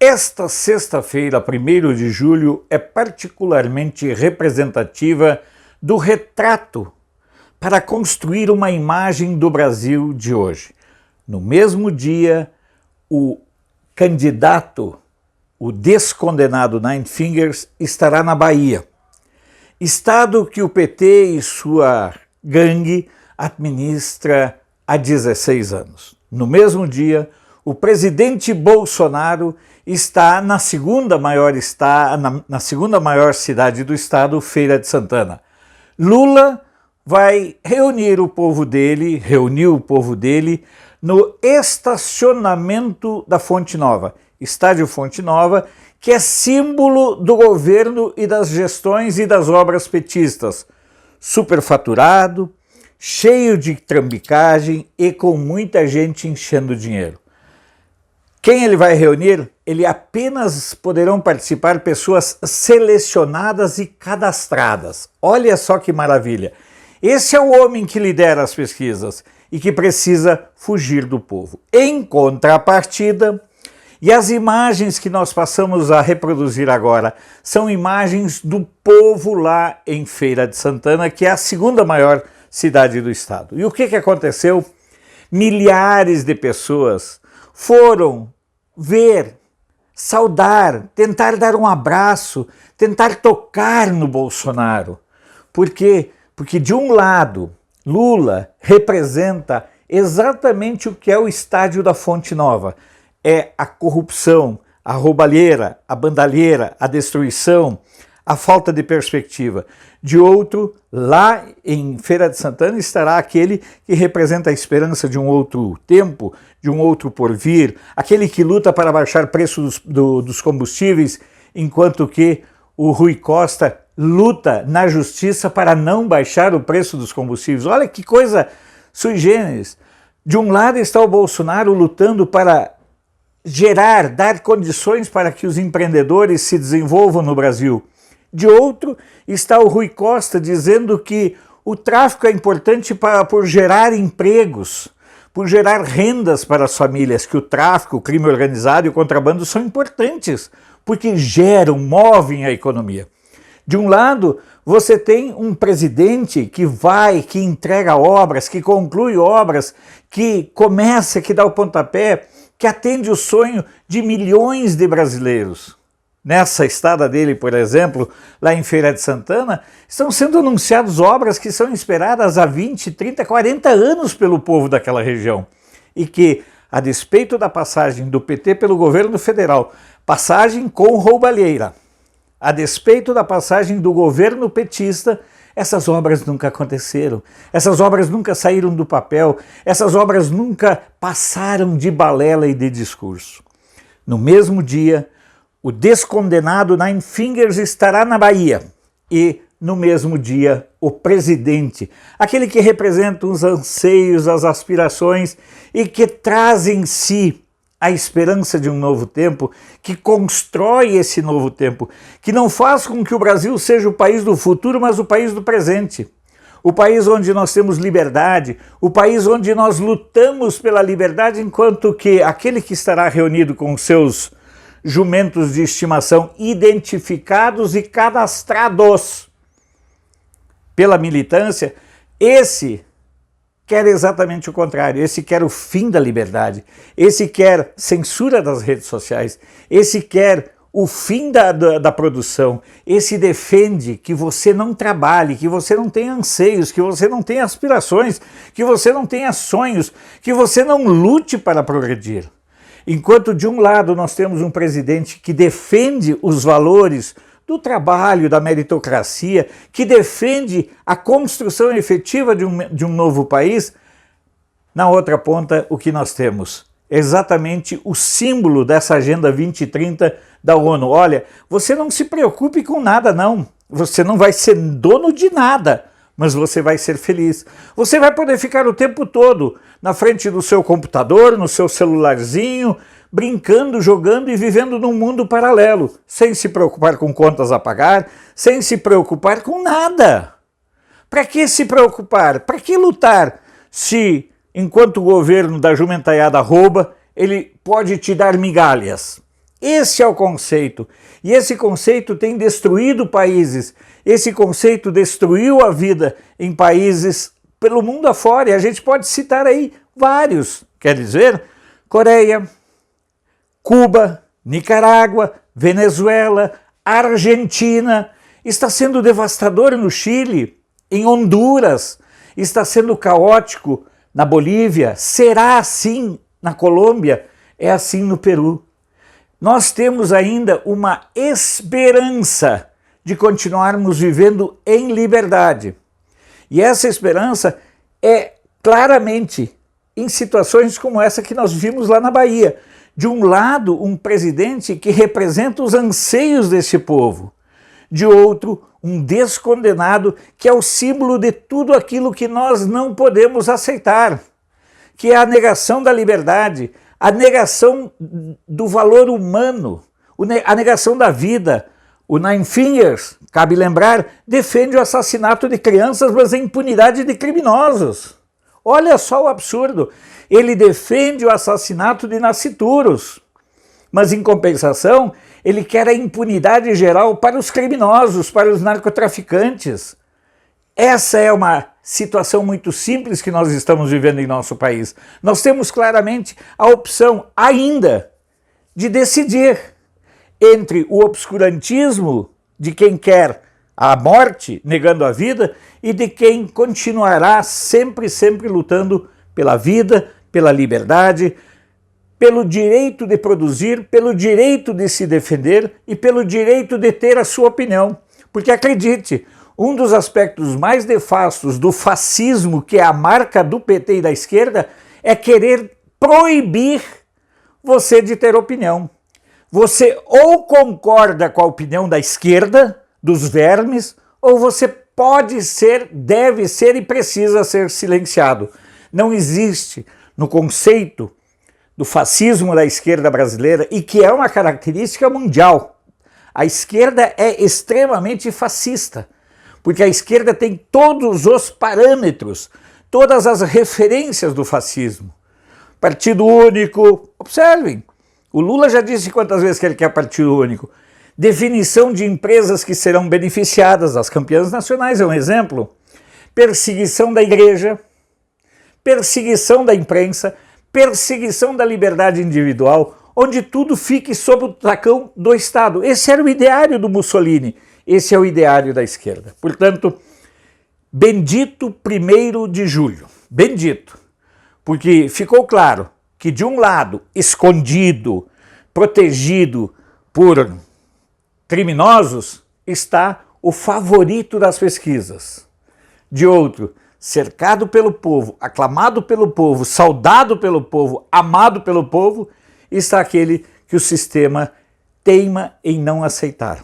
Esta sexta-feira, 1º de julho, é particularmente representativa do retrato para construir uma imagem do Brasil de hoje. No mesmo dia, o candidato, o descondenado Nine Fingers, estará na Bahia, estado que o PT e sua gangue administra há 16 anos. No mesmo dia, o presidente Bolsonaro está na segunda maior cidade do estado, Feira de Santana. Lula vai reuniu o povo dele no estacionamento da Fonte Nova, Estádio Fonte Nova, que é símbolo do governo e das gestões e das obras petistas. Superfaturado, cheio de trambicagem e com muita gente enchendo dinheiro. Quem ele vai reunir? Ele apenas poderão participar pessoas selecionadas e cadastradas. Olha só que maravilha! Esse é o homem que lidera as pesquisas e que precisa fugir do povo. Em contrapartida, e as imagens que nós passamos a reproduzir agora são imagens do povo lá em Feira de Santana, que é a segunda maior cidade do estado. E o que aconteceu? Milhares de pessoas foram ver, saudar, tentar dar um abraço, tentar tocar no Bolsonaro. Por quê? Porque de um lado, Lula representa exatamente o que é o estádio da Fonte Nova. É a corrupção, a roubalheira, a bandalheira, a destruição, a falta de perspectiva. De outro, lá em Feira de Santana estará aquele que representa a esperança de um outro tempo, de um outro porvir, aquele que luta para baixar preços dos combustíveis, enquanto que o Rui Costa luta na justiça para não baixar o preço dos combustíveis. Olha que coisa sui generis. De um lado está o Bolsonaro lutando para dar condições para que os empreendedores se desenvolvam no Brasil. De outro, está o Rui Costa dizendo que o tráfico é importante por gerar empregos, por gerar rendas para as famílias, que o tráfico, o crime organizado e o contrabando são importantes, porque movem a economia. De um lado, você tem um presidente que entrega obras, que conclui obras, que começa, que dá o pontapé, que atende o sonho de milhões de brasileiros. Nessa estada dele, por exemplo, lá em Feira de Santana, estão sendo anunciadas obras que são esperadas há 20, 30, 40 anos pelo povo daquela região. E que, a despeito da passagem do PT pelo governo federal, passagem com roubalheira, a despeito da passagem do governo petista, essas obras nunca aconteceram, essas obras nunca saíram do papel, essas obras nunca passaram de balela e de discurso. No mesmo dia, o descondenado Nine Fingers estará na Bahia e, no mesmo dia, o presidente, aquele que representa os anseios, as aspirações e que traz em si a esperança de um novo tempo, que constrói esse novo tempo, que não faz com que o Brasil seja o país do futuro, mas o país do presente. O país onde nós temos liberdade, o país onde nós lutamos pela liberdade, enquanto que aquele que estará reunido com seus jumentos de estimação identificados e cadastrados pela militância, esse quer exatamente o contrário, esse quer o fim da liberdade, esse quer censura das redes sociais, esse quer o fim da produção, esse defende que você não trabalhe, que você não tenha anseios, que você não tenha aspirações, que você não tenha sonhos, que você não lute para progredir. Enquanto de um lado nós temos um presidente que defende os valores do trabalho, da meritocracia, que defende a construção efetiva de um novo país, na outra ponta o que nós temos? Exatamente o símbolo dessa Agenda 2030 da ONU. Olha, você não se preocupe com nada não, você não vai ser dono de nada, mas você vai ser feliz. Você vai poder ficar o tempo todo na frente do seu computador, no seu celularzinho, brincando, jogando e vivendo num mundo paralelo, sem se preocupar com contas a pagar, sem se preocupar com nada. Para que se preocupar? Para que lutar se, enquanto o governo da jumentaiada rouba, ele pode te dar migalhas? Esse é o conceito. E esse conceito tem destruído países. Esse conceito destruiu a vida em países pelo mundo afora. E a gente pode citar aí vários. Quer dizer, Coreia, Cuba, Nicarágua, Venezuela, Argentina. Está sendo devastador no Chile, em Honduras. Está sendo caótico na Bolívia. Será assim na Colômbia? É assim no Peru. Nós temos ainda uma esperança de continuarmos vivendo em liberdade. E essa esperança é claramente em situações como essa que nós vimos lá na Bahia. De um lado, um presidente que representa os anseios desse povo. De outro, um descondenado que é o símbolo de tudo aquilo que nós não podemos aceitar, que é a negação da liberdade, a negação do valor humano, a negação da vida. O Nine Fingers, cabe lembrar, defende o assassinato de crianças, mas a impunidade de criminosos. Olha só o absurdo. Ele defende o assassinato de nascituros, mas em compensação ele quer a impunidade geral para os criminosos, para os narcotraficantes. Essa é uma situação muito simples que nós estamos vivendo em nosso país. Nós temos claramente a opção ainda de decidir entre o obscurantismo de quem quer a morte, negando a vida, e de quem continuará sempre lutando pela vida, pela liberdade, pelo direito de produzir, pelo direito de se defender e pelo direito de ter a sua opinião. Porque acredite, um dos aspectos mais nefastos do fascismo, que é a marca do PT e da esquerda, é querer proibir você de ter opinião. Você ou concorda com a opinião da esquerda, dos vermes, ou você pode ser, deve ser e precisa ser silenciado. Não existe no conceito do fascismo da esquerda brasileira, e que é uma característica mundial. A esquerda é extremamente fascista, porque a esquerda tem todos os parâmetros, todas as referências do fascismo. Partido único, observem, o Lula já disse quantas vezes que ele quer partido único. Definição de empresas que serão beneficiadas, as campeãs nacionais é um exemplo. Perseguição da igreja, perseguição da imprensa, perseguição da liberdade individual, onde tudo fique sob o tacão do Estado. Esse era o ideário do Mussolini, esse é o ideário da esquerda. Portanto, bendito 1º de julho, bendito, porque ficou claro que de um lado, escondido, protegido por criminosos, está o favorito das pesquisas. De outro, cercado pelo povo, aclamado pelo povo, saudado pelo povo, amado pelo povo, está aquele que o sistema teima em não aceitar.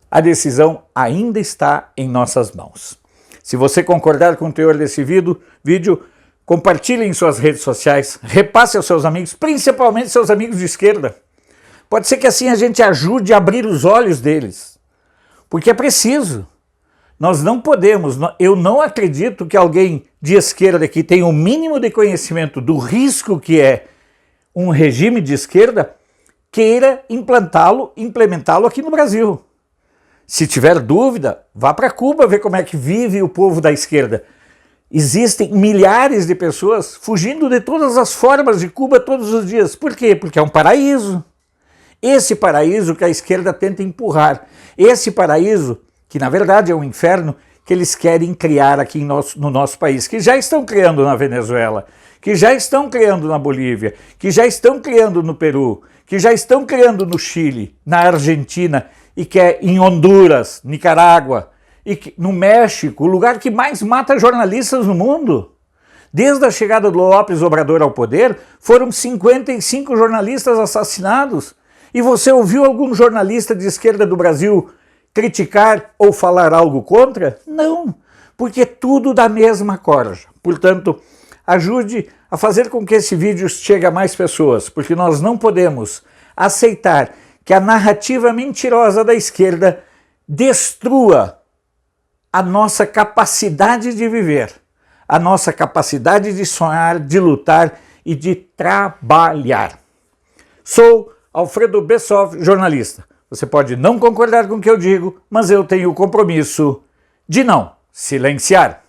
A decisão ainda está em nossas mãos. Se você concordar com o teor desse vídeo, compartilhe em suas redes sociais, repasse aos seus amigos, principalmente seus amigos de esquerda. Pode ser que assim a gente ajude a abrir os olhos deles, porque é preciso. Nós não podemos, eu não acredito que alguém de esquerda que tenha o mínimo de conhecimento do risco que é um regime de esquerda, queira implementá-lo aqui no Brasil. Se tiver dúvida, vá para Cuba ver como é que vive o povo da esquerda. Existem milhares de pessoas fugindo de todas as formas de Cuba todos os dias. Por quê? Porque é um paraíso. Esse paraíso que a esquerda tenta empurrar. Esse paraíso, que na verdade é um inferno, que eles querem criar aqui no nosso país, que já estão criando na Venezuela, que já estão criando na Bolívia, que já estão criando no Peru, que já estão criando no Chile, na Argentina, e que é em Honduras, Nicarágua, e que, no México, o lugar que mais mata jornalistas no mundo. Desde a chegada do López Obrador ao poder, foram 55 jornalistas assassinados. E você ouviu algum jornalista de esquerda do Brasil criticar ou falar algo contra? Não, porque é tudo da mesma corja. Portanto, ajude a fazer com que esse vídeo chegue a mais pessoas, porque nós não podemos aceitar que a narrativa mentirosa da esquerda destrua a nossa capacidade de viver, a nossa capacidade de sonhar, de lutar e de trabalhar. Sou Alfredo Bessov, jornalista. Você pode não concordar com o que eu digo, mas eu tenho o compromisso de não silenciar.